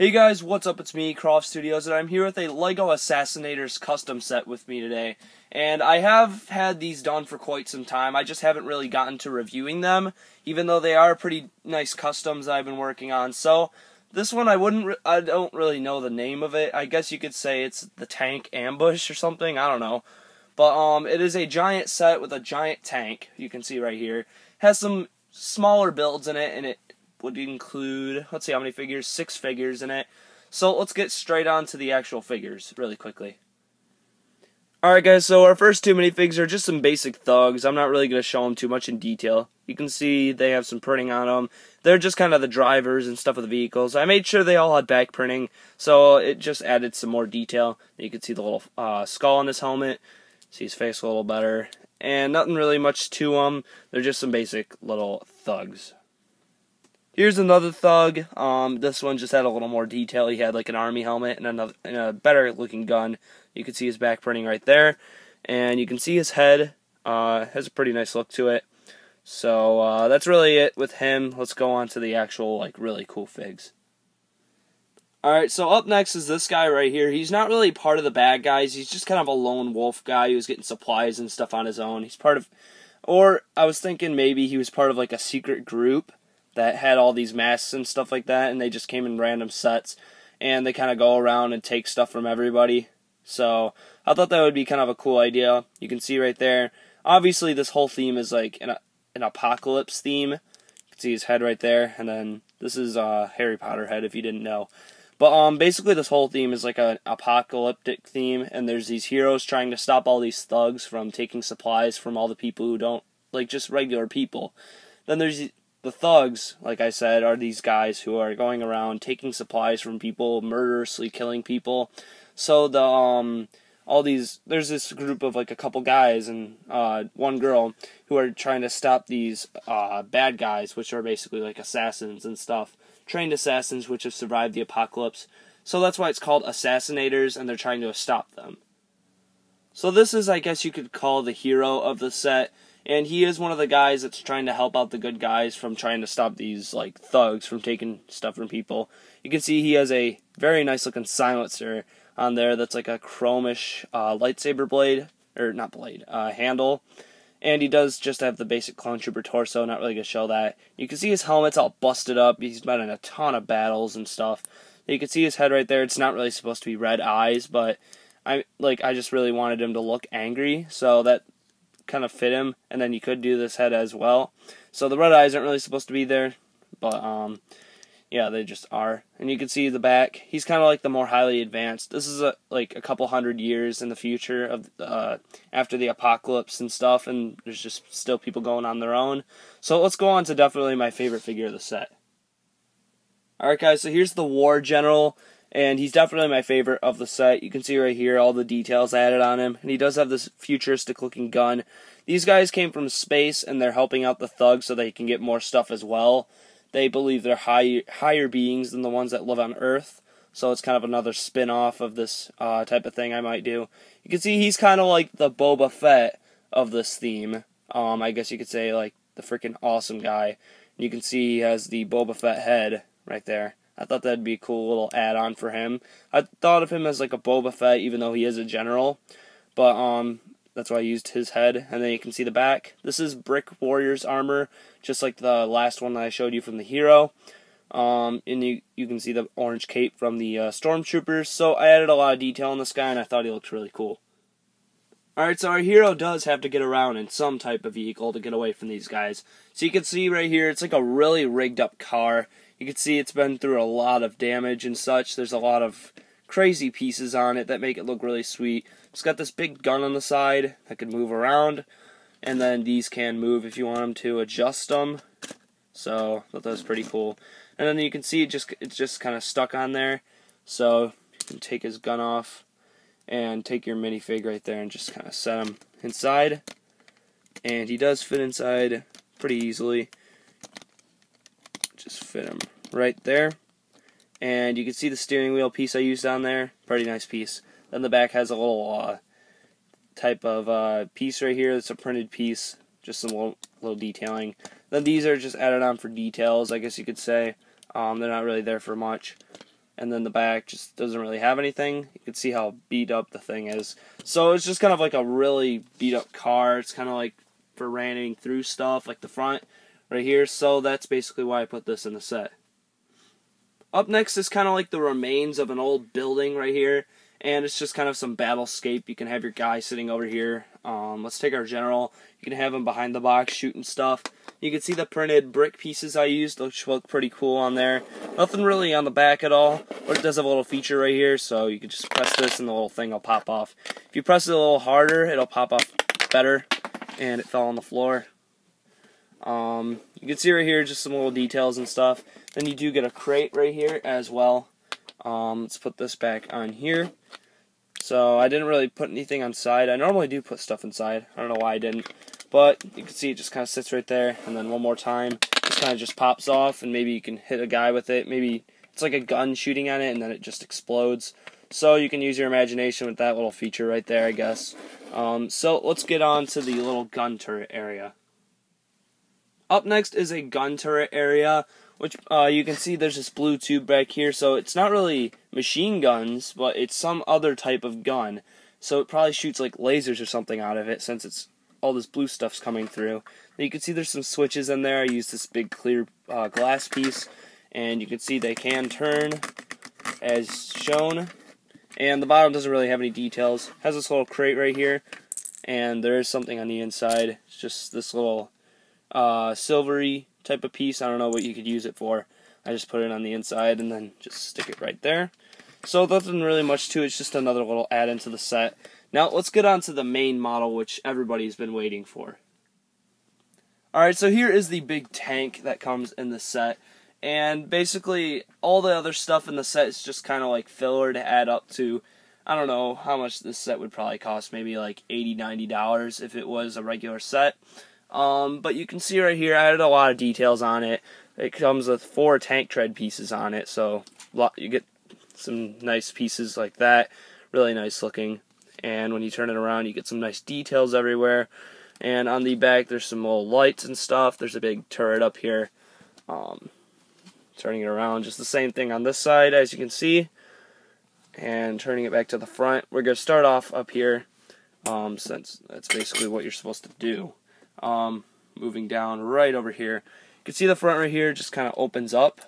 Hey guys, what's up? It's me, CroffStudios, and I'm here with a LEGO Assassinators custom set with me today. And I have had these done for quite some time. I just haven't really gotten to reviewing them, even though they are pretty nice customs I've been working on. So this one I don't really know the name of it. I guess you could say it's the Tank Ambush or something. I don't know. But it is a giant set with a giant tank. You can see right here. It has some smaller builds in it, and it would include, let's see how many figures, 6 figures in it. So let's get straight on to the actual figures really quickly. Alright guys, so our first 2 minifigs are just some basic thugs. I'm not really going to show them too much in detail. You can see they have some printing on them. They're just kind of the drivers and stuff of the vehicles. I made sure they all had back printing, so it just added some more detail. You can see the little skull on his helmet. See his face a little better. And nothing really much to them. They're just some basic little thugs. Here's another thug. This one just had a little more detail. He had like an army helmet and a better looking gun. You can see his back printing right there, and you can see his head has a pretty nice look to it. So that's really it with him. Let's go on to the actual like really cool figs. Alright, so up next is this guy right here. He's not really part of the bad guys. He's just kind of a lone wolf guy who's getting supplies and stuff on his own. He's part of, or I was thinking maybe he was part of like a secret group that had all these masks and stuff like that, and they just came in random sets, and they kind of go around and take stuff from everybody. So I thought that would be kind of a cool idea. You can see right there. Obviously, this whole theme is like an apocalypse theme. You can see his head right there, and then this is Harry Potter head if you didn't know. But basically, this whole theme is like an apocalyptic theme, and there's these heroes trying to stop all these thugs from taking supplies from all the people who don't, like just regular people. Then there's the thugs, like I said, are these guys who are going around taking supplies from people, murderously killing people. So there's this group of like a couple guys and one girl who are trying to stop these bad guys, which are basically like assassins and stuff, trained assassins which have survived the apocalypse. So that's why it's called Assassinators, and they're trying to stop them. So this is, I guess you could call, the hero of the set. And he is one of the guys that's trying to help out the good guys from trying to stop these like thugs from taking stuff from people. You can see he has a very nice looking silencer on there that's like a chromish lightsaber blade, or not blade, handle. And he does just have the basic clone trooper torso, not really going to show that. You can see his helmet's all busted up. He's been in a ton of battles and stuff. You can see his head right there. It's not really supposed to be red eyes, but I just really wanted him to look angry, so that kind of fit him. And then you could do this head as well. So the red eyes aren't really supposed to be there, but yeah, they just are. And you can see the back. He's kind of like the more highly advanced. This is like a couple hundred years in the future of after the apocalypse and stuff, and there's just still people going on their own. So let's go on to definitely my favorite figure of the set. Alright guys, so here's the War General, and he's definitely my favorite of the set. You can see right here all the details added on him, and he does have this futuristic looking gun. These guys came from space, and they're helping out the thugs so they can get more stuff as well. They believe they're higher beings than the ones that live on Earth, so it's kind of another spin-off of this type of thing I might do. You can see he's kind of like the Boba Fett of this theme. I guess you could say like the freaking awesome guy. And you can see he has the Boba Fett head right there. I thought that'd be a cool little add-on for him. I thought of him as like a Boba Fett, even though he is a general. But that's why I used his head. And then you can see the back. This is Brick Warrior's armor, just like the last one that I showed you from the hero. And you can see the orange cape from the stormtroopers. So I added a lot of detail on this guy, and I thought he looked really cool. Alright, so our hero does have to get around in some type of vehicle to get away from these guys. So you can see right here, it's like a really rigged up car. You can see it's been through a lot of damage and such. There's a lot of crazy pieces on it that make it look really sweet. It's got this big gun on the side that can move around, and then these can move if you want them to adjust them. So I thought that was pretty cool. And then you can see it's just kind of stuck on there. So you can take his gun off and take your minifig right there and just kind of set him inside. And he does fit inside pretty easily. Just fit him right there. And you can see the steering wheel piece I used on there. Pretty nice piece. Then the back has a little type of piece right here. It's a printed piece. Just some little detailing. Then these are just added on for details, I guess you could say. They're not really there for much. and then the back just doesn't really have anything. You can see how beat up the thing is. So it's just kind of like a really beat up car. It's kind of like for ramming through stuff, like the front right here. So that's basically why I put this in the set. Up next is kind of like the remains of an old building right here, and it's just kind of some Battlescape. You can have your guy sitting over here. Let's take our general. You can have him behind the box shooting stuff. You can see the printed brick pieces I used, which look pretty cool on there. Nothing really on the back at all, but it does have a little feature right here, so you can just press this and the little thing will pop off. If you press it a little harder, it'll pop off better, and it fell on the floor. You can see right here just some little details and stuff. Then you do get a crate right here as well. Let's put this back on here. So I didn't really put anything on side. I normally do put stuff inside. I don't know why I didn't. But you can see it just kind of sits right there, and then one more time, this kind of just pops off, and maybe you can hit a guy with it. Maybe it's like a gun shooting at it, and then it just explodes. So you can use your imagination with that little feature right there, I guess. So let's get on to the little gun turret area. Up next is a gun turret area, which you can see there's this blue tube back here. So it's not really machine guns, but it's some other type of gun. So it probably shoots like lasers or something out of it, since it's all this blue stuff's coming through. Now you can see there's some switches in there. I used this big clear glass piece, and you can see they can turn as shown. And the bottom doesn't really have any details. It has this little crate right here, and there is something on the inside. It's just this little silvery type of piece. I don't know what you could use it for. I just put it on the inside and then just stick it right there. So nothing really much to it. It's just another little add-in to the set. Now let's get on to the main model, which everybody's been waiting for. Alright, so here is the big tank that comes in the set. And basically, all the other stuff in the set is just kind of like filler to add up to, I don't know how much this set would probably cost, maybe like $80, $90 if it was a regular set. But you can see right here, I added a lot of details on it. It comes with 4 tank tread pieces on it, so you get some nice pieces like that. Really nice looking. And when you turn it around, you get some nice details everywhere. And on the back, there's some little lights and stuff. There's a big turret up here. Turning it around, just the same thing on this side, as you can see. And turning it back to the front, we're going to start off up here, since that's basically what you're supposed to do. Moving down right over here. You can see the front right here just kind of opens up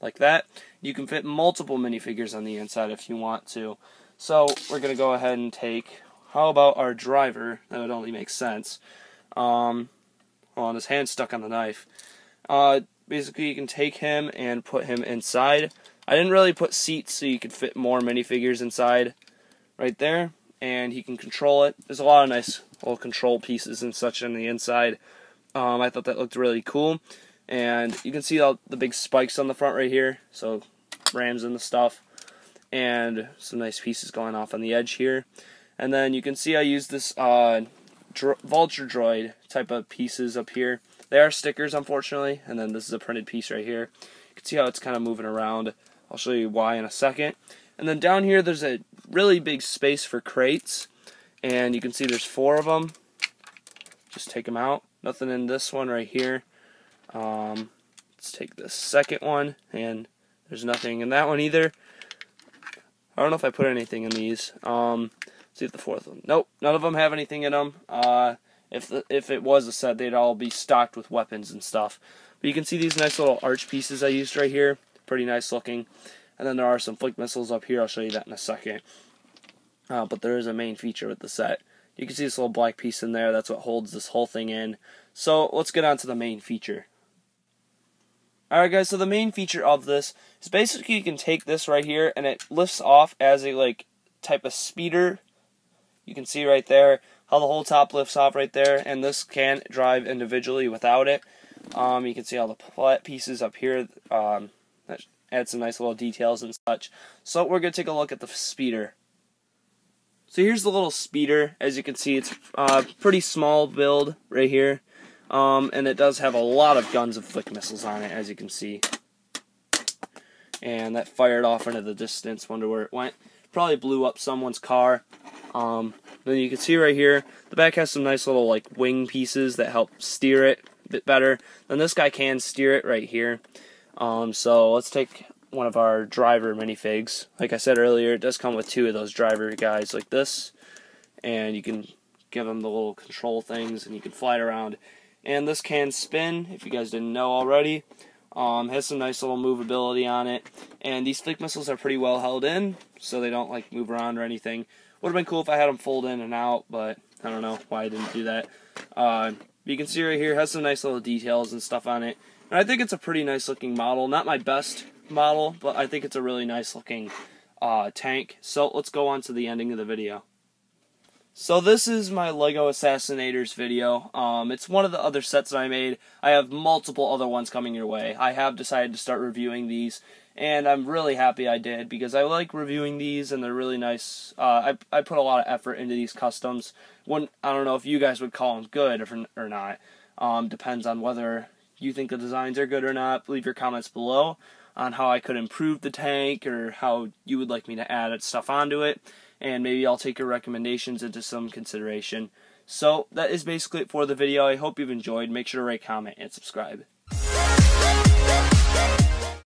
like that. You can fit multiple minifigures on the inside if you want to. So we're going to go ahead and take, how about our driver? That would only make sense. Hold on, his hand's stuck on the knife. Basically, you can take him and put him inside. I didn't really put seats so you could fit more minifigures inside right there. And he can control it. There's a lot of nice little control pieces and such on the inside. I thought that looked really cool. And you can see all the big spikes on the front right here. So rams in the stuff. And some nice pieces going off on the edge here. And then you can see I used this Vulture Droid type of pieces up here. They are stickers, unfortunately. And then this is a printed piece right here. You can see how it's kind of moving around. I'll show you why in a second. And then down here there's a really big space for crates. And you can see there's 4 of them. Just take them out. Nothing in this one right here. Let's take this second one. And there's nothing in that one either. I don't know if I put anything in these. Let's see if the 4th one. Nope, none of them have anything in them. If it was a set, they'd all be stocked with weapons and stuff. But you can see these nice little arch pieces I used right here. Pretty nice looking. And then there are some flick missiles up here. I'll show you that in a second. But there is a main feature with the set. You can see this little black piece in there. That's what holds this whole thing in. So let's get on to the main feature. Alright guys, so the main feature of this is basically you can take this right here and it lifts off as a type of speeder. You can see right there how the whole top lifts off right there, and this can drive individually without it. You can see all the flat pieces up here. That adds some nice little details and such. So we're going to take a look at the speeder. So here's the little speeder. As you can see, it's a pretty small build right here. And it does have a lot of guns of flick missiles on it, as you can see. And that fired off into the distance. Wonder where it went. Probably blew up someone's car. Then you can see right here, the back has some nice little wing pieces that help steer it a bit better. Then this guy can steer it right here. So let's take one of our driver minifigs. Like I said earlier, it does come with 2 of those driver guys like this, and you can give them the little control things, and you can fly it around. And this can spin, if you guys didn't know already. Has some nice little movability on it, and these fleet missiles are pretty well held in, so they don't like move around or anything. Would have been cool if I had them fold in and out, but I don't know why I didn't do that. You can see right here, it has some nice little details and stuff on it. And I think it's a pretty nice looking model. Not my best model, but I think it's a really nice looking tank. So let's go on to the ending of the video. So this is my LEGO Assassinators video. It's one of the other sets that I made. I have multiple other ones coming your way. I have decided to start reviewing these, and I'm really happy I did, because I like reviewing these, and they're really nice. I put a lot of effort into these customs. I don't know if you guys would call them good or not. Depends on whether you think the designs are good or not. Leave your comments below on how I could improve the tank, or how you would like me to add stuff onto it. And maybe I'll take your recommendations into some consideration. So that is basically it for the video. I hope you've enjoyed. Make sure to rate, comment, and subscribe.